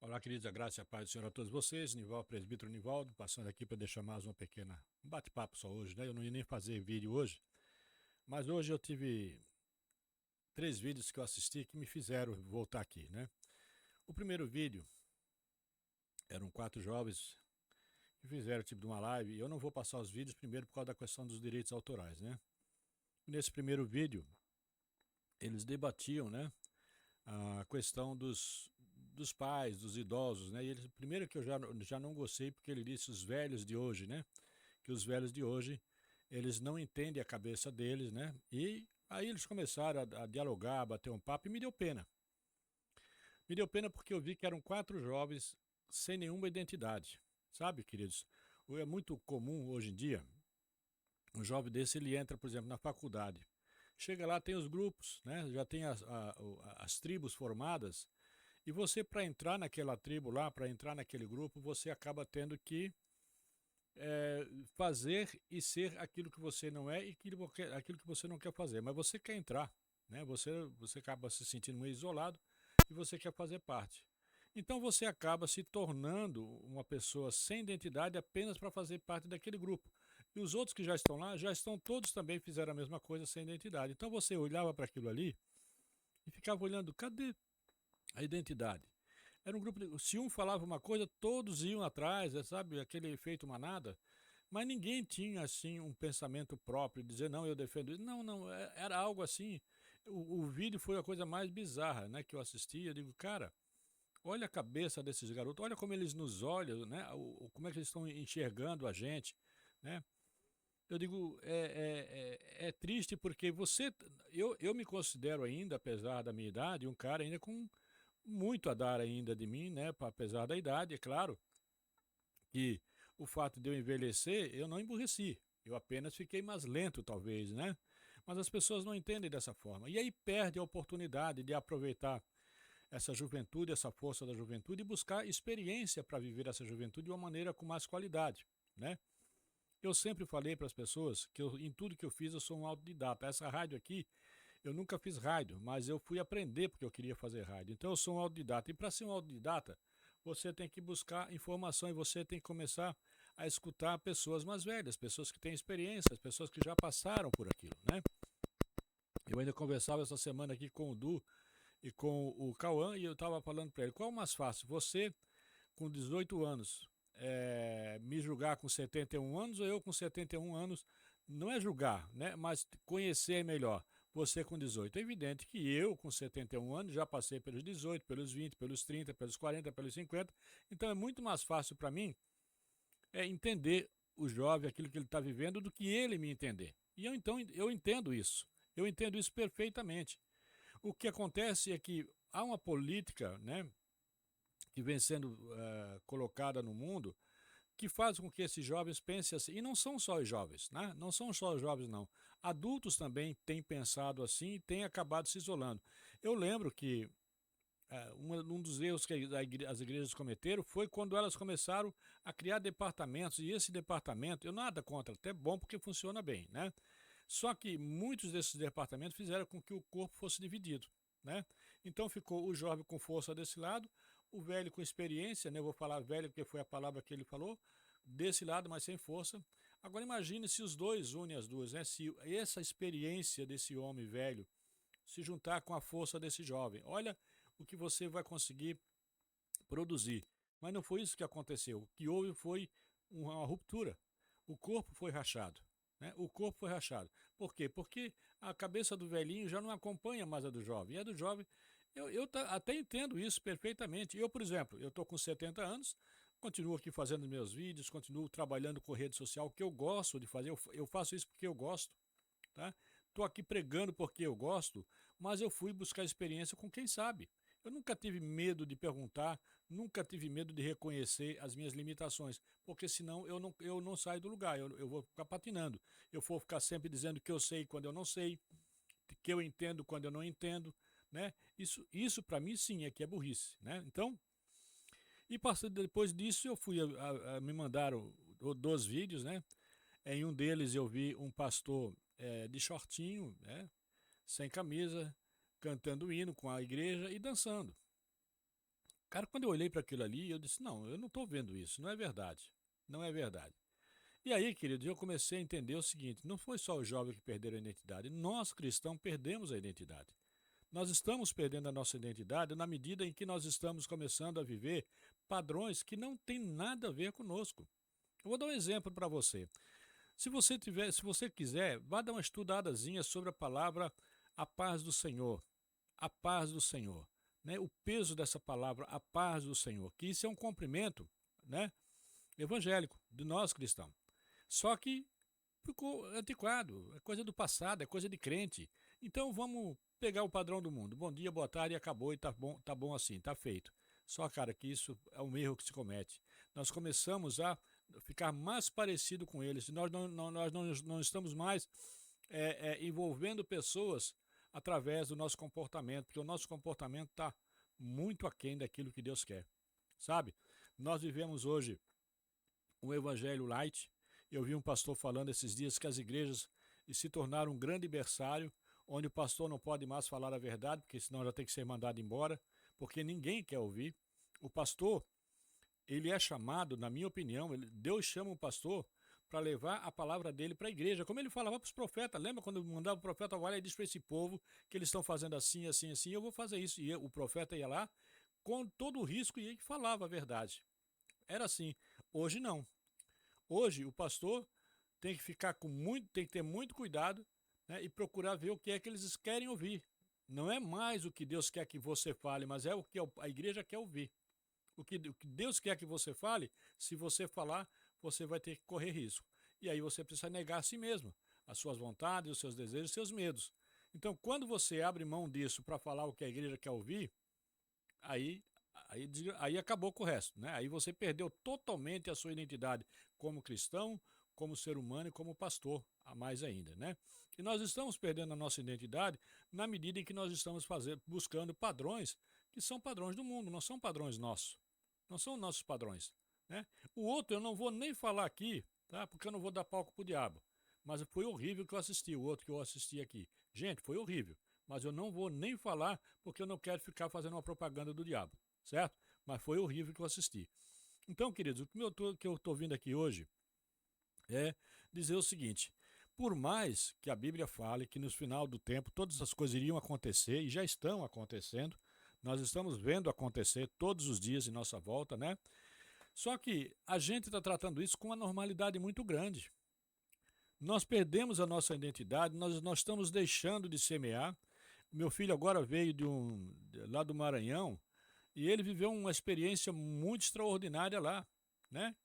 Olá, queridos, a graça e a paz do Senhor a todos vocês. Nivaldo, presbítero Nivaldo, passando aqui para deixar mais uma pequena um bate-papo só hoje, né? Eu não ia nem fazer vídeo hoje, mas hoje eu tive 3 vídeos que eu assisti que me fizeram voltar aqui, né? O primeiro vídeo eram 4 jovens que fizeram tipo de uma live, e eu não vou passar os vídeos primeiro por causa da questão dos direitos autorais, né? Nesse primeiro vídeo, eles debatiam, né, a questão dos pais, dos idosos, né? E eles, primeiro que eu já não gostei porque ele disse os velhos de hoje, né? Que os velhos de hoje, eles não entendem a cabeça deles, né? E aí eles começaram a dialogar, a bater um papo e me deu pena. Me deu pena porque eu vi que eram 4 jovens sem nenhuma identidade, sabe, queridos? É muito comum hoje em dia, um jovem desse, ele entra, por exemplo, na faculdade. Chega lá, tem os grupos, né? Já tem as tribos formadas, e você, para entrar naquela tribo lá, para entrar naquele grupo, você acaba tendo que fazer e ser aquilo que você não é e aquilo que você não quer fazer. Mas você quer entrar, né? Você acaba se sentindo meio isolado e você quer fazer parte. Então você acaba se tornando uma pessoa sem identidade apenas para fazer parte daquele grupo. E os outros que já estão lá, já estão todos também fizeram a mesma coisa sem identidade. Então você olhava para aquilo ali e ficava olhando, cadê a identidade? Era um grupo se um falava uma coisa, todos iam atrás, sabe? Aquele efeito manada. Mas ninguém tinha assim um pensamento próprio, dizer não, eu defendo isso. Não, não, era algo assim. O vídeo foi a coisa mais bizarra, né, que eu assisti. Eu digo, cara, olha a cabeça desses garotos, olha como eles nos olham, né? Como é que eles estão enxergando a gente, né? Eu digo, é triste porque eu me considero ainda, apesar da minha idade, um cara ainda com muito a dar ainda de mim, né? Apesar da idade, é claro que o fato de eu envelhecer, eu não emburreci. Eu apenas fiquei mais lento, talvez, né? Mas as pessoas não entendem dessa forma. E aí perde a oportunidade de aproveitar essa juventude, essa força da juventude e buscar experiência para viver essa juventude de uma maneira com mais qualidade, né? Eu sempre falei para as pessoas que em tudo que eu fiz eu sou um autodidata. Essa rádio aqui, eu nunca fiz rádio, mas eu fui aprender porque eu queria fazer rádio. Então eu sou um autodidata. E para ser um autodidata, você tem que buscar informação e você tem que começar a escutar pessoas mais velhas, pessoas que têm experiências, pessoas que já passaram por aquilo, né? Eu ainda conversava essa semana aqui com o Du e com o Cauã e eu estava falando para ele, qual é o mais fácil? Você com 18 anos me julgar com 71 anos ou eu com 71 anos, não é julgar, né? Mas conhecer melhor. Você com 18. É evidente que eu, com 71 anos, já passei pelos 18, pelos 20, pelos 30, pelos 40, pelos 50. Então é muito mais fácil para mim entender o jovem, aquilo que ele está vivendo, do que ele me entender. E eu, então, eu entendo isso. Eu entendo isso perfeitamente. O que acontece é que há uma política, né, que vem sendo colocada no mundo que faz com que esses jovens pensem assim. E não são só os jovens, né? Não são só os jovens, não. Adultos também têm pensado assim e têm acabado se isolando. Eu lembro que um dos erros que as igrejas cometeram foi quando elas começaram a criar departamentos. E esse departamento, eu nada contra, até bom porque funciona bem, né? Só que muitos desses departamentos fizeram com que o corpo fosse dividido, né? Então ficou o jovem com força desse lado, o velho com experiência, né? Eu vou falar velho porque foi a palavra que ele falou, desse lado, mas sem força. Agora imagine se os dois unem as duas, né? Se essa experiência desse homem velho se juntar com a força desse jovem, olha o que você vai conseguir produzir. Mas não foi isso que aconteceu. O que houve foi uma ruptura. O corpo foi rachado. Né? O corpo foi rachado. Por quê? Porque a cabeça do velhinho já não acompanha mais a do jovem. E a do jovem, eu até entendo isso perfeitamente. Eu, por exemplo, eu estou com 70 anos, continuo aqui fazendo meus vídeos, continuo trabalhando com rede social, que eu gosto de fazer. Eu faço isso porque eu gosto. Tá? Estou aqui pregando porque eu gosto, mas eu fui buscar experiência com quem sabe. Eu nunca tive medo de perguntar, nunca tive medo de reconhecer as minhas limitações, porque senão eu não saio do lugar, eu vou ficar patinando. Eu vou ficar sempre dizendo que eu sei quando eu não sei, que eu entendo quando eu não entendo, né? Isso para mim sim é que é burrice, né? Então, e depois disso eu fui, me mandaram 2 vídeos, né? Em um deles eu vi um pastor de shortinho, né? Sem camisa, cantando hino com a igreja e dançando. Cara, quando eu olhei para aquilo ali, eu disse: não, eu não estou vendo isso, não é verdade. Não é verdade. E aí, queridos, eu comecei a entender o seguinte: não foi só os jovens que perderam a identidade, nós cristãos perdemos a identidade. Nós estamos perdendo a nossa identidade na medida em que nós estamos começando a viver padrões que não têm nada a ver conosco. Eu vou dar um exemplo para você. Se você quiser, vá dar uma estudadazinha sobre a palavra a paz do Senhor. A paz do Senhor. Né? O peso dessa palavra, a paz do Senhor, que isso é um cumprimento, né, evangélico, de nós cristãos. Só que ficou antiquado, é coisa do passado, é coisa de crente. Então vamos pegar o padrão do mundo. Bom dia, boa tarde, acabou e tá bom assim, tá feito. Só, cara, que isso é um erro que se comete. Nós começamos a ficar mais parecido com eles. Nós não estamos mais envolvendo pessoas através do nosso comportamento, porque o nosso comportamento está muito aquém daquilo que Deus quer. Sabe? Nós vivemos hoje um evangelho light. Eu vi um pastor falando esses dias que as igrejas se tornaram um grande berçário, onde o pastor não pode mais falar a verdade, porque senão já tem que ser mandado embora, porque ninguém quer ouvir. O pastor, ele é chamado, na minha opinião, Deus chama o pastor para levar a palavra dele para a igreja, como ele falava para os profetas. Lembra quando mandava o profeta olhar e disse para esse povo que eles estão fazendo assim, assim, assim, eu vou fazer isso. E o profeta ia lá com todo o risco e ele falava a verdade. Era assim. Hoje não. Hoje o pastor tem que ficar tem que ter muito cuidado, né, e procurar ver o que é que eles querem ouvir. Não é mais o que Deus quer que você fale, mas é o que a igreja quer ouvir. O que Deus quer que você fale, se você falar, você vai ter que correr risco. E aí você precisa negar a si mesmo, as suas vontades, os seus desejos, os seus medos. Então, quando você abre mão disso para falar o que a igreja quer ouvir, aí, aí acabou com o resto, né? Aí você perdeu totalmente a sua identidade como cristão, como ser humano e como pastor, a mais ainda, né? E nós estamos perdendo a nossa identidade na medida em que nós estamos buscando padrões que são padrões do mundo, não são padrões nossos, não são nossos padrões, né? O outro eu não vou nem falar aqui, tá? Porque eu não vou dar palco pro diabo. Mas foi horrível que eu assisti, o outro que eu assisti aqui. Gente, foi horrível. Mas eu não vou nem falar porque eu não quero ficar fazendo uma propaganda do diabo, certo? Mas foi horrível que eu assisti. Então, queridos, o que eu estou vindo aqui hoje é dizer o seguinte: por mais que a Bíblia fale que no final do tempo todas as coisas iriam acontecer e já estão acontecendo, nós estamos vendo acontecer todos os dias em nossa volta, né? Só que a gente está tratando isso com uma normalidade muito grande. Nós perdemos a nossa identidade, nós estamos deixando de semear. Meu filho agora veio lá do Maranhão e ele viveu uma experiência muito extraordinária lá, né?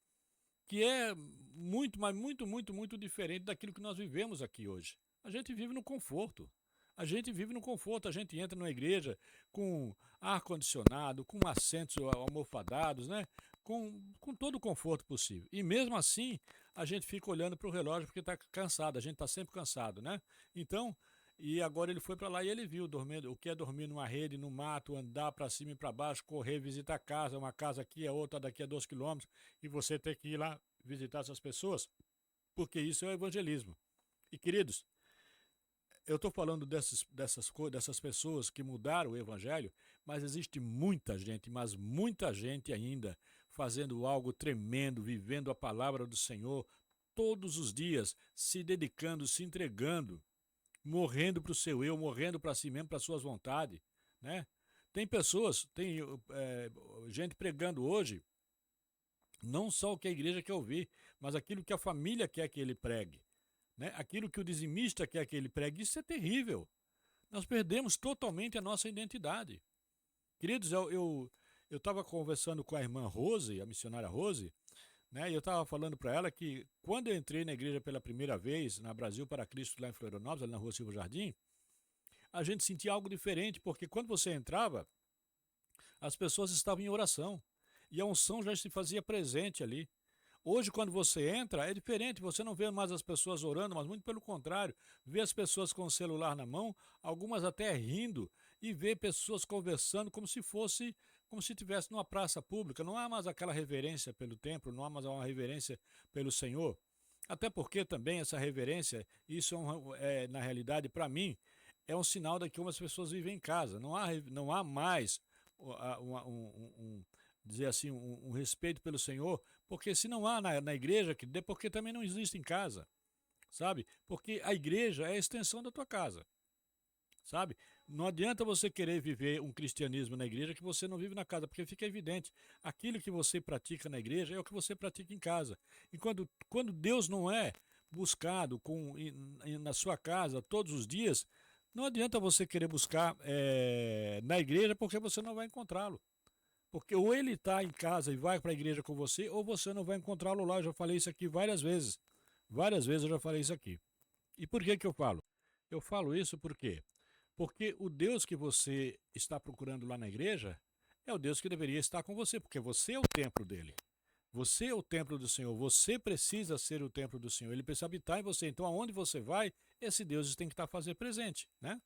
Que é muito, mas muito, muito, muito diferente daquilo que nós vivemos aqui hoje. A gente vive no conforto. A gente vive no conforto, a gente entra numa igreja com ar-condicionado, com assentos almofadados, né? Com todo o conforto possível. E mesmo assim, a gente fica olhando para o relógio porque está cansado, a gente está sempre cansado, né? Então, e agora ele foi para lá e ele viu dormindo, o que é dormir numa rede, no mato, andar para cima e para baixo, correr, visitar casa, uma casa aqui, a outra daqui a 2 quilômetros, e você ter que ir lá visitar essas pessoas, porque isso é o evangelismo. E queridos, eu estou falando dessas pessoas que mudaram o evangelho, mas existe muita gente, mas muita gente ainda fazendo algo tremendo, vivendo a palavra do Senhor todos os dias, se dedicando, se entregando, morrendo para o seu eu, morrendo para si mesmo, para suas vontades, né? Tem pessoas, tem gente pregando hoje, não só o que a igreja quer ouvir, mas aquilo que a família quer que ele pregue, né? Aquilo que o dizimista quer que ele pregue. Isso é terrível. Nós perdemos totalmente a nossa identidade. Queridos, eu estava conversando com a irmã Rose, a missionária Rose, né? E eu estava falando para ela que quando eu entrei na igreja pela primeira vez, na Brasil para Cristo, lá em Florianópolis, ali na rua Silva Jardim, a gente sentia algo diferente, porque quando você entrava, as pessoas estavam em oração. E a unção já se fazia presente ali. Hoje, quando você entra, é diferente, você não vê mais as pessoas orando, mas muito pelo contrário, vê as pessoas com o celular na mão, algumas até rindo, e vê pessoas conversando como se estivesse numa praça pública. Não há mais aquela reverência pelo templo, não há mais uma reverência pelo Senhor. Até porque também essa reverência, isso na realidade, para mim, é um sinal de como as pessoas vivem em casa. Não há mais dizer assim, um respeito pelo Senhor, porque se não há na igreja, é porque também não existe em casa, sabe? Porque a igreja é a extensão da tua casa, sabe? Não adianta você querer viver um cristianismo na igreja que você não vive na casa, porque fica evidente, aquilo que você pratica na igreja é o que você pratica em casa. E quando Deus não é buscado na sua casa todos os dias, não adianta você querer buscar na igreja, porque você não vai encontrá-lo. Porque ou ele está em casa e vai para a igreja com você, ou você não vai encontrá-lo lá. Eu já falei isso aqui várias vezes. Várias vezes eu já falei isso aqui. E por que eu falo? Eu falo isso porque o Deus que você está procurando lá na igreja é o Deus que deveria estar com você, porque você é o templo dele. Você é o templo do Senhor, você precisa ser o templo do Senhor, ele precisa habitar em você. Então, aonde você vai, esse Deus tem que estar fazer presente, né?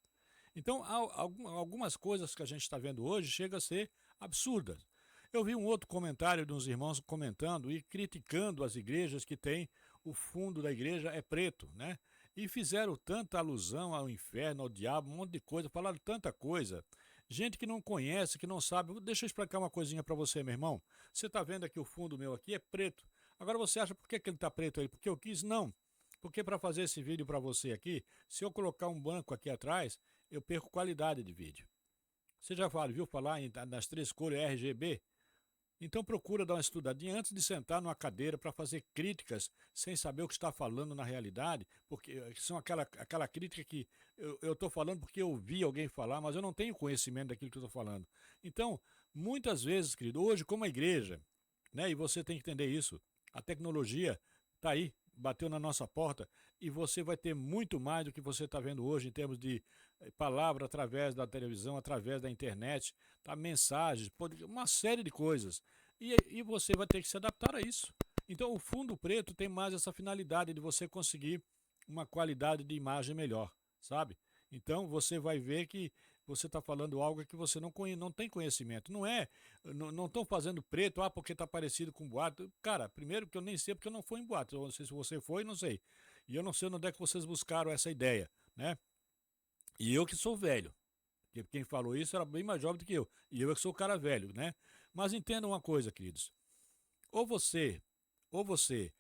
Então, algumas coisas que a gente está vendo hoje chegam a ser absurdas. Eu vi um outro comentário de uns irmãos comentando e criticando as igrejas que têm o fundo da igreja é preto, né? E fizeram tanta alusão ao inferno, ao diabo, um monte de coisa, falaram tanta coisa. Gente que não conhece, que não sabe. Deixa eu explicar uma coisinha para você, meu irmão. Você está vendo aqui o fundo meu aqui é preto. Agora você acha por que ele está preto aí? Porque eu quis? Não. Porque para fazer esse vídeo para você aqui, se eu colocar um banco aqui atrás, eu perco qualidade de vídeo. Você já viu falar nas três cores RGB? Então procura dar uma estudadinha antes de sentar numa cadeira para fazer críticas sem saber o que está falando na realidade, porque são aquela crítica que eu estou falando porque eu vi alguém falar, mas eu não tenho conhecimento daquilo que eu estou falando. Então, muitas vezes, querido, hoje como a igreja, né, e você tem que entender isso, a tecnologia está aí, bateu na nossa porta e você vai ter muito mais do que você está vendo hoje em termos de palavra através da televisão, através da internet, tá, mensagens, uma série de coisas. E você vai ter que se adaptar a isso. Então o fundo preto tem mais essa finalidade de você conseguir uma qualidade de imagem melhor, sabe? Então você vai ver que você está falando algo que você não tem conhecimento. Não estão fazendo preto, porque está parecido com boato. Cara, primeiro que eu nem sei porque eu não fui em boato. Eu não sei se você foi, não sei. E eu não sei onde é que vocês buscaram essa ideia, né? E eu que sou velho. Porque quem falou isso era bem mais jovem do que eu. E eu que sou o cara velho, né? Mas entenda uma coisa, queridos. Ou você, ou você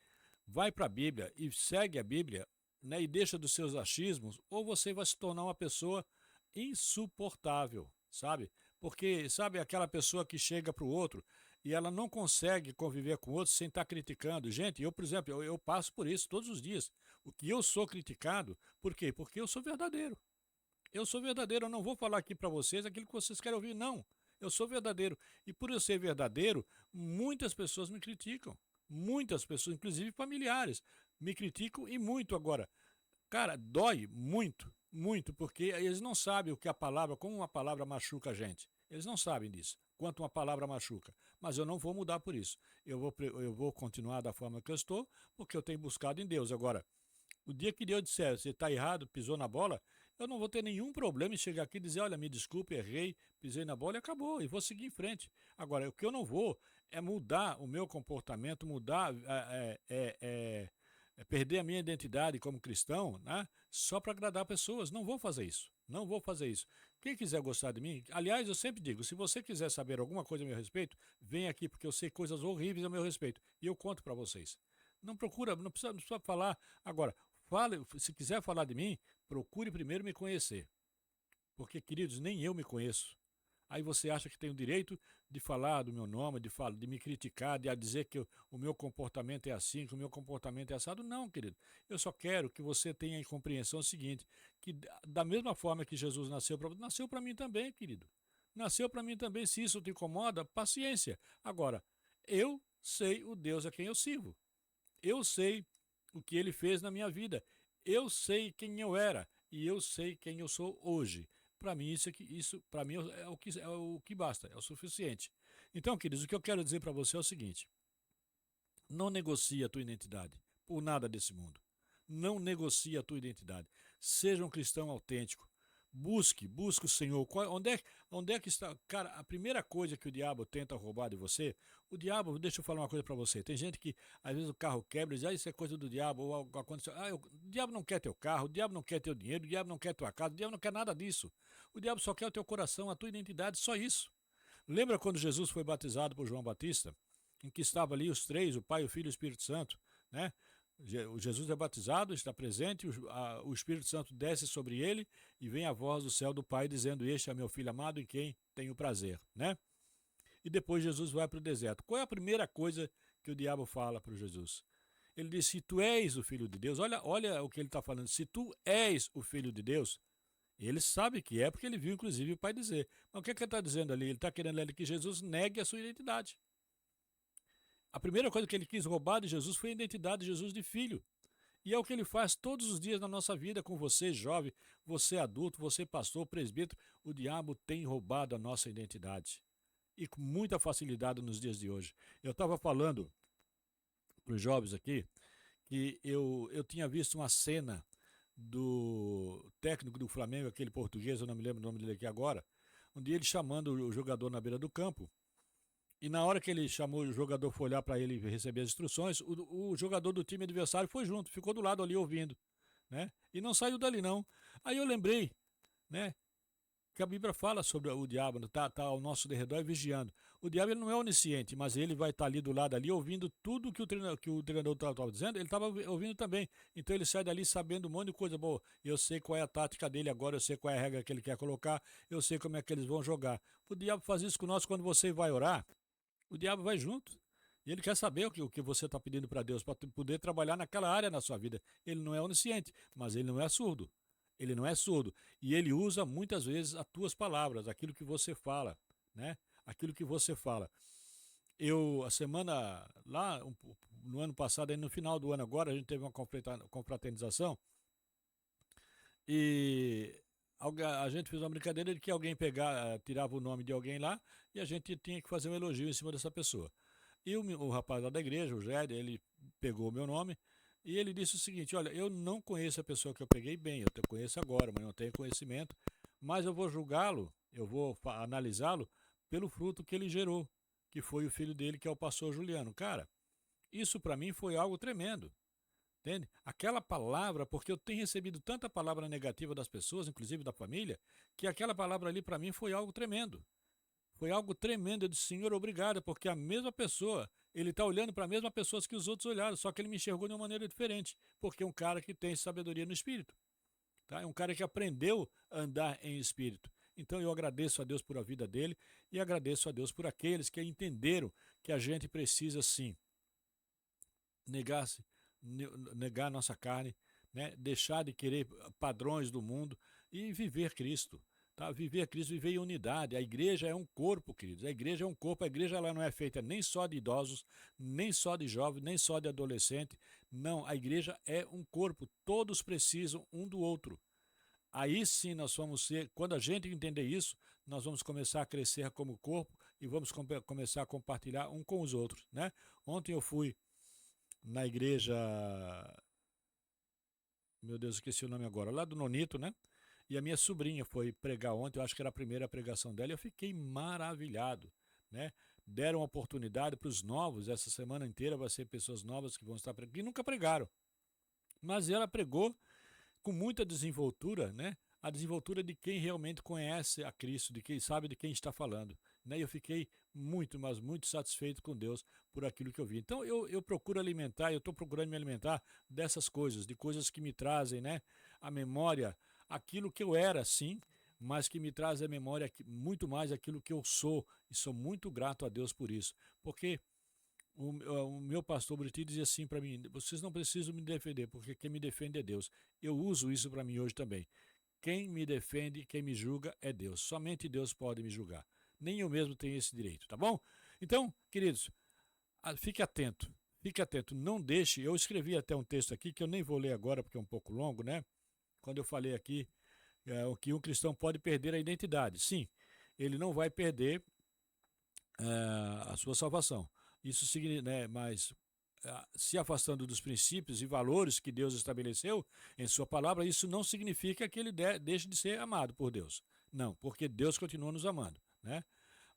vai para a Bíblia e segue a Bíblia, né, e deixa dos seus achismos, ou você vai se tornar uma pessoa insuportável, sabe? Porque, sabe, aquela pessoa que chega para o outro e ela não consegue conviver com o outro sem estar criticando. Gente, eu, por exemplo, eu passo por isso todos os dias. O que eu sou criticado, por quê? Porque eu sou verdadeiro. Eu sou verdadeiro, eu não vou falar aqui para vocês aquilo que vocês querem ouvir, não. Eu sou verdadeiro. E por eu ser verdadeiro, muitas pessoas me criticam. Muitas pessoas, inclusive familiares, me criticam e muito agora. Cara, dói muito, muito, porque eles não sabem o que a palavra, como uma palavra machuca a gente. Eles não sabem disso, quanto uma palavra machuca. Mas eu não vou mudar por isso. Eu vou continuar da forma que eu estou, porque eu tenho buscado em Deus. Agora, o dia que Deus disser, você está errado, pisou na bola, eu não vou ter nenhum problema em chegar aqui e dizer, olha, me desculpe, errei, pisei na bola e acabou, e vou seguir em frente. Agora, o que eu não vou é mudar o meu comportamento, mudar, perder a minha identidade como cristão, né, só para agradar pessoas. Não vou fazer isso, não vou fazer isso. Quem quiser gostar de mim, aliás, eu sempre digo, se você quiser saber alguma coisa a meu respeito, vem aqui, porque eu sei coisas horríveis a meu respeito, e eu conto para vocês. Não procura, não precisa falar. Agora, fale, se quiser falar de mim, procure primeiro me conhecer. Porque, queridos, nem eu me conheço. Aí você acha que tem o direito de falar do meu nome, de me criticar, de dizer que o meu comportamento é assim, que o meu comportamento é assado. Não, querido. Eu só quero que você tenha em compreensão o seguinte, que da mesma forma que Jesus nasceu para mim também, querido. Nasceu para mim também. Se isso te incomoda, paciência. Agora, eu sei o Deus a quem eu sirvo. Eu sei o que ele fez na minha vida. Eu sei quem eu era e eu sei quem eu sou hoje. Para mim, isso para mim é o que basta, é o suficiente. Então, queridos, o que eu quero dizer para você é o seguinte: não negocie a tua identidade por nada desse mundo. Não negocie a tua identidade. Seja um cristão autêntico. Busque o Senhor. Onde é que está? Cara, a primeira coisa que o diabo tenta roubar de você, o diabo, deixa eu falar uma coisa para você. Tem gente que às vezes o carro quebra e diz, isso é coisa do diabo, ou algo aconteceu. O diabo não quer teu carro, o diabo não quer teu dinheiro, o diabo não quer tua casa, o diabo não quer nada disso. O diabo só quer o teu coração, a tua identidade, só isso. Lembra quando Jesus foi batizado por João Batista? Em que estava ali os três, o Pai, o Filho e o Espírito Santo, né? O Jesus é batizado, está presente, o Espírito Santo desce sobre ele e vem a voz do céu do Pai dizendo: este é meu Filho amado em quem tenho prazer, né? E depois Jesus vai para o deserto. Qual é a primeira coisa que o diabo fala para Jesus? Ele diz: se tu és o Filho de Deus, olha o que ele está falando, se tu és o Filho de Deus, ele sabe que é, porque ele viu inclusive o Pai dizer. Mas o que, é que ele está dizendo ali? Ele está querendo ali que Jesus negue a sua identidade. A primeira coisa que ele quis roubar de Jesus foi a identidade de Jesus de filho. E é o que ele faz todos os dias na nossa vida com você, jovem, você adulto, você pastor, presbítero. O diabo tem roubado a nossa identidade. E com muita facilidade nos dias de hoje. Eu estava falando para os jovens aqui que eu tinha visto uma cena do técnico do Flamengo, aquele português, eu não me lembro o nome dele aqui agora, um dia ele chamando o jogador na beira do campo. E na hora que ele chamou, o jogador foi olhar para ele receber as instruções, o jogador do time adversário foi junto, ficou do lado ali ouvindo, né? E não saiu dali não. Aí eu lembrei, né, que a Bíblia fala sobre o diabo, tá ao nosso derredor vigiando. O diabo ele não é onisciente, mas ele vai estar ali do lado ali ouvindo tudo que o treinador estava dizendo, ele estava ouvindo também. Então ele sai dali sabendo um monte de coisa boa. Eu sei qual é a tática dele agora, eu sei qual é a regra que ele quer colocar, eu sei como é que eles vão jogar. O diabo faz isso com nós quando você vai orar. O diabo vai junto. E ele quer saber o que você está pedindo para Deus, para poder trabalhar naquela área na sua vida. Ele não é onisciente, mas ele não é surdo. Ele não é surdo. E ele usa muitas vezes as tuas palavras, aquilo que você fala, né? Aquilo que você fala. A semana, lá, no ano passado, aí no final do ano agora, a gente teve uma confraternização e a gente fez uma brincadeira de que alguém tirava o nome de alguém lá e a gente tinha que fazer um elogio em cima dessa pessoa. E o rapaz lá da igreja, o Géder, ele pegou o meu nome e ele disse o seguinte: olha, eu não conheço a pessoa que eu peguei bem, eu te conheço agora, mas não tenho conhecimento, mas eu vou julgá-lo, eu vou analisá-lo pelo fruto que ele gerou, que foi o filho dele, que é o pastor Juliano. Cara, isso para mim foi algo tremendo. Entende? Aquela palavra, porque eu tenho recebido tanta palavra negativa das pessoas, inclusive da família, que aquela palavra ali para mim foi algo tremendo. Foi algo tremendo. Eu disse: Senhor, obrigado, porque a mesma pessoa, ele está olhando para a mesma pessoa que os outros olharam, só que ele me enxergou de uma maneira diferente, porque é um cara que tem sabedoria no espírito. Tá? É um cara que aprendeu a andar em espírito. Então eu agradeço a Deus por a vida dele e agradeço a Deus por aqueles que entenderam que a gente precisa sim negar-se, negar a nossa carne, né? Deixar de querer padrões do mundo e viver Cristo. Tá? Viver Cristo, viver em unidade. A igreja é um corpo, queridos. A igreja é um corpo. A igreja ela não é feita nem só de idosos, nem só de jovens, nem só de adolescente. Não, a igreja é um corpo. Todos precisam um do outro. Aí sim nós vamos ser, quando a gente entender isso, nós vamos começar a crescer como corpo e vamos começar a compartilhar um com os outros, né? Ontem eu fui na igreja, meu Deus, esqueci o nome agora, lá do Nonito, né? E a minha sobrinha foi pregar ontem, eu acho que era a primeira pregação dela, e eu fiquei maravilhado, né? Deram oportunidade para os novos, essa semana inteira vai ser pessoas novas que vão estar pregando, que nunca pregaram. Mas ela pregou com muita desenvoltura, né? A desenvoltura de quem realmente conhece a Cristo, de quem sabe de quem está falando. Né? E eu fiquei muito, mas muito satisfeito com Deus por aquilo que eu vi. Então eu procuro alimentar, eu estou procurando me alimentar dessas coisas, de coisas que me trazem, né, a memória, aquilo que eu era, sim, mas que me traz a memória muito mais aquilo que eu sou. E sou muito grato a Deus por isso. Porque o meu pastor Buriti dizia assim para mim: vocês não precisam me defender, porque quem me defende é Deus. Eu uso isso para mim hoje também. Quem me defende, quem me julga é Deus. Somente Deus pode me julgar. Nem eu mesmo tenho esse direito, tá bom? Então, queridos, fique atento. Fique atento, não deixe. Eu escrevi até um texto aqui que eu nem vou ler agora porque é um pouco longo, né? Quando eu falei aqui o que um cristão pode perder a identidade. Sim, ele não vai perder a sua salvação. Isso significa, né, mas se afastando dos princípios e valores que Deus estabeleceu em sua palavra, isso não significa que ele deixe de ser amado por Deus. Não, porque Deus continua nos amando, né?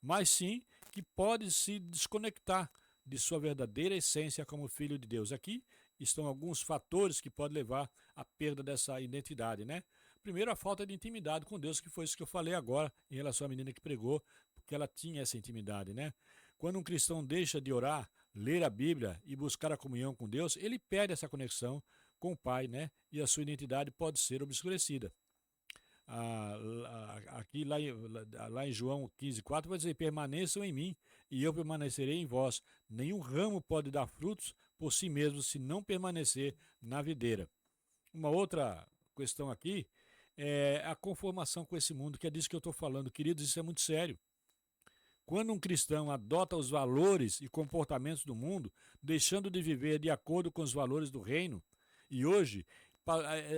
Mas sim que pode se desconectar de sua verdadeira essência como filho de Deus. Aqui estão alguns fatores que podem levar à perda dessa identidade, né? Primeiro, a falta de intimidade com Deus, que foi isso que eu falei agora em relação à menina que pregou, que ela tinha essa intimidade, né? Quando um cristão deixa de orar, ler a Bíblia e buscar a comunhão com Deus, ele perde essa conexão com o Pai, né? E a sua identidade pode ser obscurecida. Aqui lá em João 15,4 vai dizer: permaneçam em mim e eu permanecerei em vós. Nenhum ramo pode dar frutos por si mesmo se não permanecer na videira. Uma outra questão aqui é a conformação com esse mundo, que é disso que eu estou falando. Queridos, isso é muito sério. Quando um cristão adota os valores e comportamentos do mundo, deixando de viver de acordo com os valores do reino, e hoje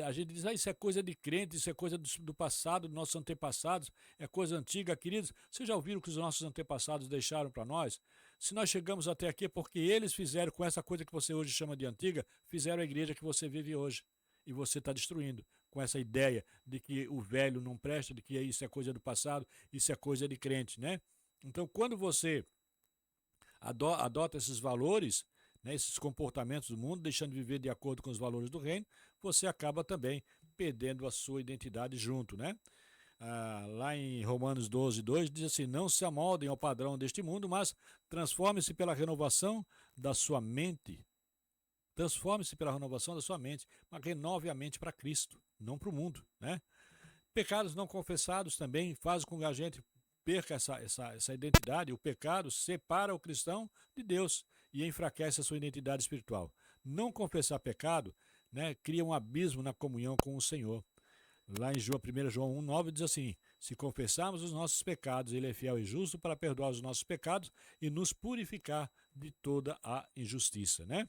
a gente diz: isso é coisa de crente, isso é coisa do passado, dos nossos antepassados, é coisa antiga. Queridos, vocês já ouviram o que os nossos antepassados deixaram para nós? Se nós chegamos até aqui é porque eles fizeram com essa coisa que você hoje chama de antiga, fizeram a igreja que você vive hoje. E você está destruindo com essa ideia de que o velho não presta, de que isso é coisa do passado, isso é coisa de crente, né? Então, quando você adota esses valores, né, esses comportamentos do mundo, deixando de viver de acordo com os valores do reino, você acaba também perdendo a sua identidade junto, né? Lá em Romanos 12:2 diz assim: não se amoldem ao padrão deste mundo, mas transforme-se pela renovação da sua mente. Transforme-se pela renovação da sua mente, mas renove a mente para Cristo, não para o mundo, né? Pecados não confessados também fazem com que a gente perca essa identidade. O pecado separa o cristão de Deus e enfraquece a sua identidade espiritual. Não confessar pecado, né, cria um abismo na comunhão com o Senhor. Lá em 1 João 1,9 diz assim: se confessarmos os nossos pecados, ele é fiel e justo para perdoar os nossos pecados e nos purificar de toda a injustiça, né?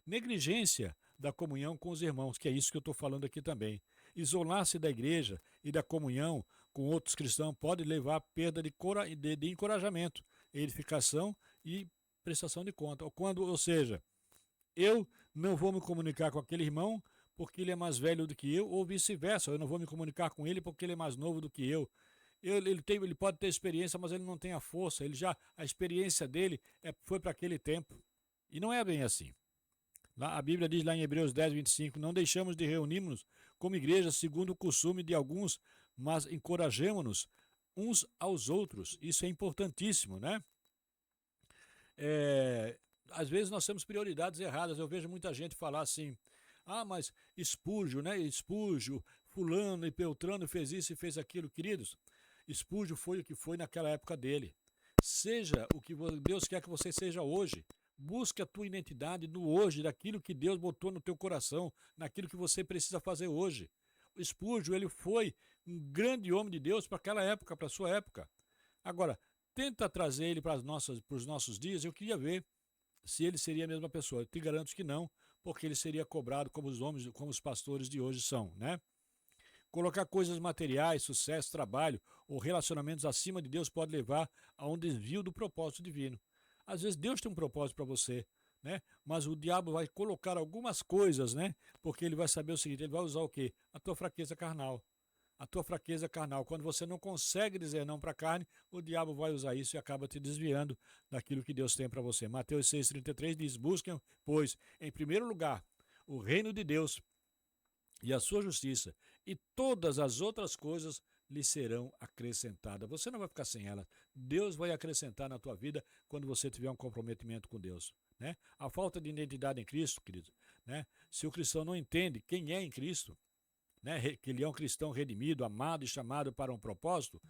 Negligência da comunhão com os irmãos, que é isso que eu estou falando aqui também. Isolar-se da igreja e da comunhão com outros cristãos pode levar à perda de encorajamento, edificação e prestação de conta. Ou seja, eu não vou me comunicar com aquele irmão porque ele é mais velho do que eu, ou vice-versa. Eu não vou me comunicar com ele porque ele é mais novo do que eu. Ele pode ter experiência, mas ele não tem a força. A experiência dele foi para aquele tempo. E não é bem assim. A Bíblia diz lá em Hebreus 10:25: não deixamos de reunirmos como igreja segundo o costume de alguns, mas encorajemo-nos uns aos outros. Isso é importantíssimo, né? Às vezes nós temos prioridades erradas. Eu vejo muita gente falar assim: mas Spurgeon, né? Spurgeon, fulano e Beltrano fez isso e fez aquilo. Queridos, Spurgeon foi o que foi naquela época dele. Seja o que Deus quer que você seja hoje. Busque a tua identidade no hoje, daquilo que Deus botou no teu coração, naquilo que você precisa fazer hoje. O Spurgeon, ele foi um grande homem de Deus para aquela época, para a sua época. Agora, tenta trazer ele para os nossos dias. Eu queria ver se ele seria a mesma pessoa. Eu te garanto que não, porque ele seria cobrado como os homens, como os pastores de hoje são, né? Colocar coisas materiais, sucesso, trabalho ou relacionamentos acima de Deus pode levar a um desvio do propósito divino. Às vezes Deus tem um propósito para você, né? Mas o diabo vai colocar algumas coisas, né? Porque ele vai saber o seguinte: ele vai usar o quê? A tua fraqueza carnal. A tua fraqueza carnal. Quando você não consegue dizer não para a carne, o diabo vai usar isso e acaba te desviando daquilo que Deus tem para você. Mateus 6,33 diz: busquem, pois, em primeiro lugar, o reino de Deus e a sua justiça, e todas as outras coisas lhe serão acrescentadas. Você não vai ficar sem ela. Deus vai acrescentar na tua vida quando você tiver um comprometimento com Deus, né? A falta de identidade em Cristo, querido, né? Se o cristão não entende quem é em Cristo, né, que ele é um cristão redimido, amado e chamado para um propósito,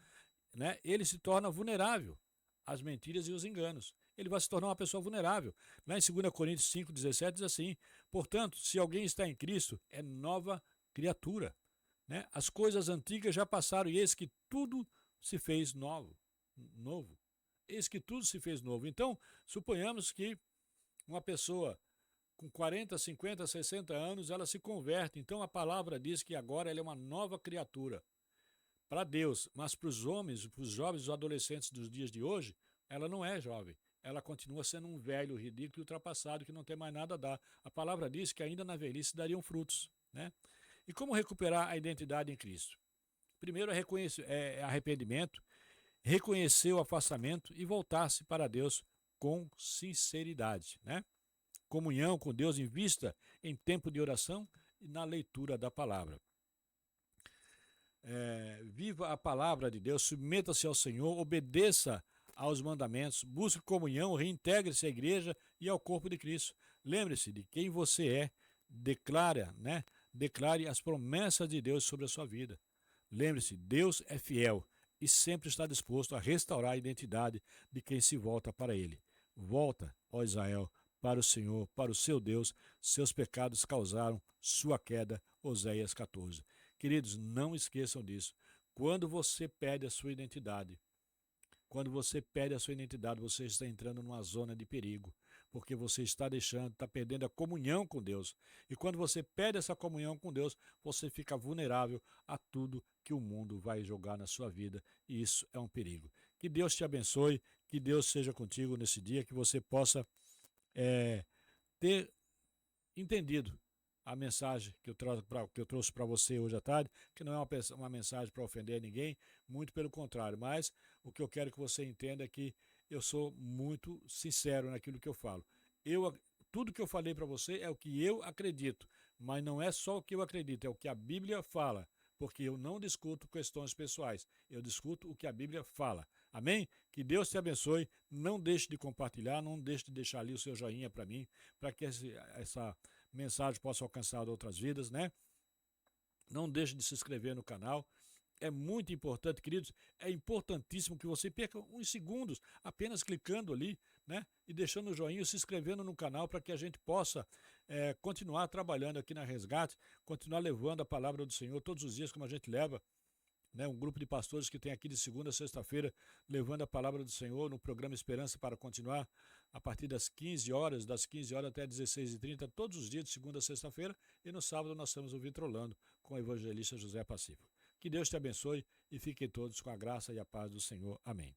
né, ele se torna vulnerável às mentiras e os enganos. Ele vai se tornar uma pessoa vulnerável. Lá em 2 Coríntios 5,17 diz assim: portanto, se alguém está em Cristo, é nova criatura, né? As coisas antigas já passaram e eis que tudo se fez novo. Eis que tudo se fez novo. Então, suponhamos que uma pessoa com 40, 50, 60 anos, ela se converte. Então a palavra diz que agora ela é uma nova criatura para Deus, mas para os homens, para os jovens, os adolescentes dos dias de hoje, ela não é jovem. Ela continua sendo um velho, ridículo e ultrapassado que não tem mais nada a dar. A palavra diz que ainda na velhice dariam frutos, né? E como recuperar a identidade em Cristo? Primeiro é arrependimento, reconhecer o afastamento e voltar-se para Deus com sinceridade, né? Comunhão com Deus em vista em tempo de oração e na leitura da palavra. viva a palavra de Deus, submeta-se ao Senhor, obedeça aos mandamentos, busque comunhão, reintegre-se à igreja e ao corpo de Cristo. Lembre-se de quem você é, declare as promessas de Deus sobre a sua vida. Lembre-se, Deus é fiel e sempre está disposto a restaurar a identidade de quem se volta para Ele. Volta, ó Israel, para o Senhor, para o seu Deus, seus pecados causaram sua queda. Oséias 14. Queridos, não esqueçam disso. Quando você perde a sua identidade, você está entrando numa zona de perigo, porque você está perdendo a comunhão com Deus. E quando você perde essa comunhão com Deus, você fica vulnerável a tudo que o mundo vai jogar na sua vida, e isso é um perigo. Que Deus te abençoe, que Deus seja contigo nesse dia, que você possa ter entendido a mensagem que eu trouxe para você hoje à tarde, que não é uma mensagem para ofender ninguém, muito pelo contrário, mas o que eu quero que você entenda é que eu sou muito sincero naquilo que eu falo. Tudo que eu falei para você é o que eu acredito, mas não é só o que eu acredito, é o que a Bíblia fala, porque eu não discuto questões pessoais, eu discuto o que a Bíblia fala. Amém? Que Deus te abençoe, não deixe de compartilhar, não deixe de deixar ali o seu joinha para mim, para que essa mensagem possa alcançar outras vidas, né? Não deixe de se inscrever no canal. É muito importante, queridos, é importantíssimo que você perca uns segundos apenas clicando ali, né? E deixando o joinha, se inscrevendo no canal para que a gente possa continuar trabalhando aqui na Resgate, continuar levando a palavra do Senhor todos os dias como a gente leva, né? Um grupo de pastores que tem aqui de segunda a sexta-feira levando a palavra do Senhor no programa Esperança para Continuar a partir das 15 horas, até 16h30, todos os dias de segunda a sexta-feira, e no sábado nós estamos o Vitrolando com o evangelista José Pacífico. Que Deus te abençoe e fiquem todos com a graça e a paz do Senhor. Amém.